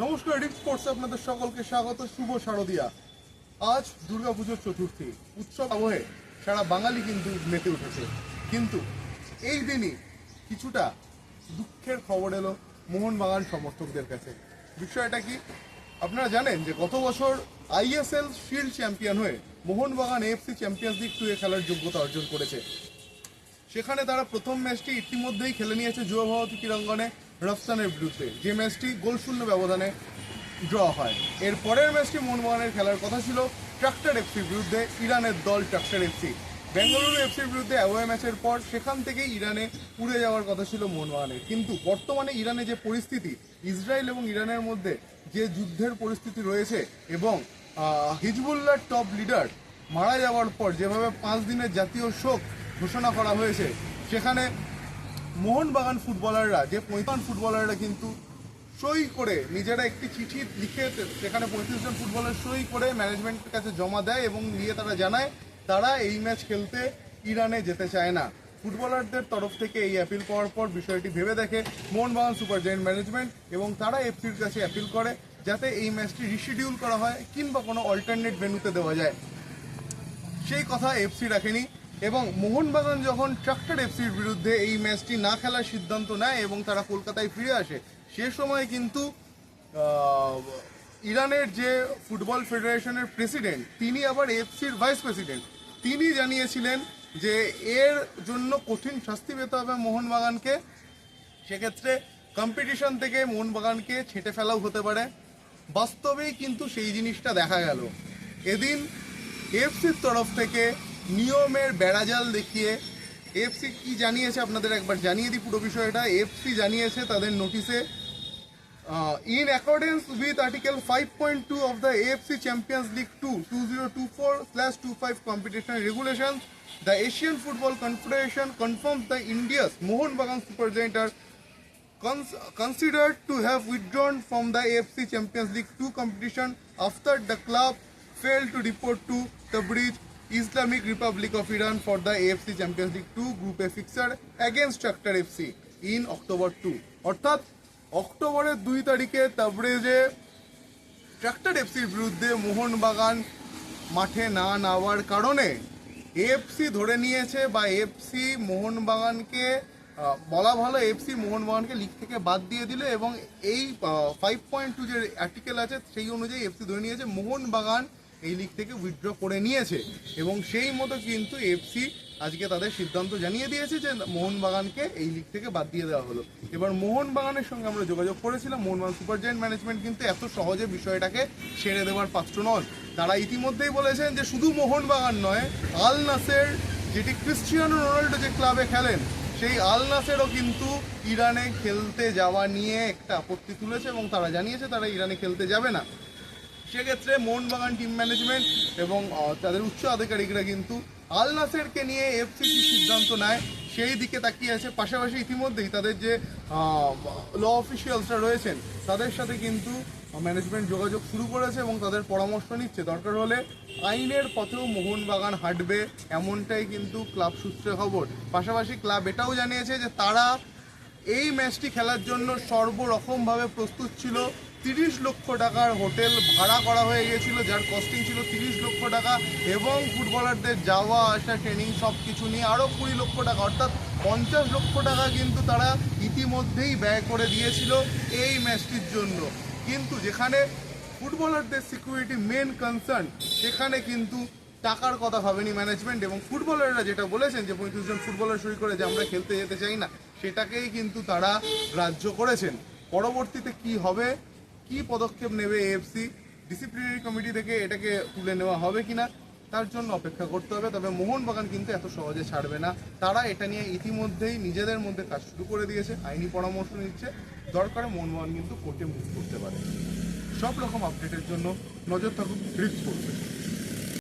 নমস্কার, রিক স্পোর্টসে আপনাদের সকলকে স্বাগত। শুভ শারদিয়া। আজ দুর্গাপুজোর চতুর্থী, উৎসব আবহে সারা বাঙালি কিন্তু মেতে উঠেছে। কিন্তু এই দিনই কিছুটা দুঃখের খবর এলো মোহনবাগান সমর্থকদের কাছে। বিষয়টা কি আপনারা জানেন যে গত বছর আইএসএল শিল্ড চ্যাম্পিয়ন হয়ে মোহনবাগান এএফসি চ্যাম্পিয়ন্স লিগ 2 এ খেলার যোগ্যতা অর্জন করেছে। সেখানে তারা প্রথম ম্যাচটি ইতিমধ্যেই খেলে নিয়েছে যুব ভারতী ক্রীড়াঙ্গনে রাজস্থানের বিরুদ্ধে, যে ম্যাচটি গোলশূন্য ব্যবধানে ড্র হয়। এর পরের ম্যাচটি মোহনবাগানের খেলার কথা ছিল ট্রাক্টর এফসির বিরুদ্ধে, ইরানের দল ট্রাক্টর এফসি। বেঙ্গালুরু এফসির বিরুদ্ধে অ্যাওয়ে ম্যাচের পর সেখান থেকেই ইরানে উড়ে যাওয়ার কথা ছিল মোহনবাগানের। কিন্তু বর্তমানে ইরানে যে পরিস্থিতি, ইসরায়েল এবং ইরানের মধ্যে যে যুদ্ধের পরিস্থিতি রয়েছে এবং হিজবুল্লাহর টপ লিডার মারা যাওয়ার পর যেভাবে 5 দিনের জাতীয় শোক ঘোষণা করা হয়েছে, সেখানে মোহনবাগান ফুটবলাররা ফুটবলাররা কিন্তু সই করে নিজেরা একটি চিঠি লিখে সেখানে 35 জন ফুটবলার সই করে ম্যানেজমেন্টের কাছে জমা দেয় এবং নিয়ে তারা জানায় তারা এই ম্যাচ খেলতে ইরানে যেতে চায় না। ফুটবলারদের তরফ থেকে এই অ্যাপিল করার পর বিষয়টি ভেবে দেখে মোহনবাগান সুপার জায়ান্ট ম্যানেজমেন্ট এবং তারা এফসির কাছে অ্যাপিল করে যাতে এই ম্যাচটি রিশিডিউল করা হয় কিংবা কোনো অল্টারনেট ভেন্যুতে দেওয়া যায়। সেই কথা এফসি রাখেনি এবং মোহনবাগান যখন ট্রাক্টর এফসির বিরুদ্ধে এই ম্যাচটি না খেলার সিদ্ধান্ত নেয় এবং তারা কলকাতায় ফিরে আসে, সে সময় কিন্তু ইরানের যে ফুটবল ফেডারেশনের প্রেসিডেন্ট, তিনি আবার এফসির ভাইস প্রেসিডেন্ট, তিনি জানিয়েছিলেন যে এর জন্য কঠিন শাস্তি পেতে হবে মোহনবাগানকে। সেক্ষেত্রে কম্পিটিশন থেকে মোহনবাগানকে ছেঁটে ফেলাও হতে পারে। বাস্তবেই কিন্তু সেই জিনিসটা দেখা গেল। এদিন এফসির তরফ থেকে নিয়মের বেড়াজাল দেখিয়ে এফসি কি জানিয়েছে আপনাদের একবার জানিয়ে দিই পুরো বিষয়টা। এফসি জানিয়েছে তাদের নোটিশে, in accordance with Article 5.2 of the AFC Champions League 2 2024/25 competition regulations, the Asian Football Confederation confirms the India's Mohanbagan Supergiants are considered to have withdrawn from the AFC Champions League 2 competition after the club failed to report to Tabriz, Islamic Republic of Iran for the AFC Champions League 2 Group A fixture against Tractor FC in October 2। অর্থাৎ অক্টোবরের 2 তারিখে তাবরেজে tractor এফসির বিরুদ্ধে মোহনবাগান মাঠে না নামার কারণে FC ধরে নিয়েছে, বা এফসি মোহনবাগানকে বলা ভালো, এফসি মোহনবাগানকে লিগ থেকে বাদ দিয়ে দিল এবং এই 5.2 যে আর্টিকেল আছে সেই অনুযায়ী এফসি ধরে নিয়েছে মোহনবাগান এই লিগ থেকে উইথড্র করে নিয়েছে এবং সেই মতো কিন্তু এফসি আজকে তাদের সিদ্ধান্ত জানিয়ে দিয়েছে যে মোহনবাগানকে এই লিগ থেকে বাদ দিয়ে দেওয়া হলো। এবার মোহনবাগানের সঙ্গে আমরা যোগাযোগ করেছিলাম। মোহনবাগান সুপার জায়ান্ট ম্যানেজমেন্ট কিন্তু এত সহজে বিষয়টাকে ছেড়ে দেওয়ার পাত্র নন। তারা ইতিমধ্যেই বলেছেন যে শুধু মোহনবাগান নয়, আল নাসের, যেটি ক্রিশ্চিয়ানো রোনাল্ডো যে ক্লাবে খেলেন, সেই আল নাসেরও কিন্তু ইরানে খেলতে যাওয়া নিয়ে একটা আপত্তি তুলেছে এবং তারা জানিয়েছে তারা ইরানে খেলতে যাবে না। সেক্ষেত্রে মোহনবাগান টিম ম্যানেজমেন্ট এবং তাদের উচ্চ আধিকারিকরা কিন্তু আল নাসেরকে নিয়ে এফসি কি সিদ্ধান্ত নেয় সেই দিকে তাকিয়ে আছে। পাশাপাশি ইতিমধ্যেই তাদের যে ল অফিসিয়ালসরা রয়েছেন তাদের সাথে কিন্তু ম্যানেজমেন্ট যোগাযোগ শুরু করেছে এবং তাদের পরামর্শ নিচ্ছে। দরকার হলে আইনের পথেও মোহনবাগান হাঁটবে, এমনটাই কিন্তু ক্লাব সূত্রে খবর। পাশাপাশি ক্লাব এটাও জানিয়েছে যে তারা এই ম্যাচটি খেলার জন্য সর্বরকমভাবে প্রস্তুত ছিল। 30 লক্ষ টাকার হোটেল ভাড়া করা হয়ে গিয়েছিল, যার কস্টিং ছিল 30 লক্ষ টাকা এবং ফুটবলারদের যাওয়া আসা, ট্রেনিং সব কিছু নিয়ে আরও 20 লক্ষ টাকা, অর্থাৎ 50 লক্ষ টাকা কিন্তু তারা ইতিমধ্যেই ব্যয় করে দিয়েছিল এই ম্যাচটির জন্য। কিন্তু যেখানে ফুটবলারদের সিকিউরিটি মেন কনসার্ন, সেখানে কিন্তু টাকার কথা ভাবেনি ম্যানেজমেন্ট এবং ফুটবলাররা যেটা বলেছেন যে 35 জন ফুটবলার সই করে যে আমরা খেলতে যেতে চাই না, সেটাকেই কিন্তু তারা গ্রাহ্য করেছেন। পরবর্তীতে কি হবে, কি পদক্ষেপ নেবে এএফসি, ডিসিপ্লিনারি কমিটি থেকে এটাকে তুলে নেওয়া হবে কিনা, তার জন্য অপেক্ষা করতে হবে। তবে মোহনবাগান কিন্তু এত সহজে ছাড়বে না। তারা এটা নিয়ে ইতিমধ্যেই নিজেদের মধ্যে কাজ শুরু করে দিয়েছে, আইনি পরামর্শ নিচ্ছে। দরকারে মোহনবাগান কিন্তু কোর্টে মুভ করতে পারে। সব রকম আপডেটের জন্য নজর থাকুন রিক স্পোর্টসে।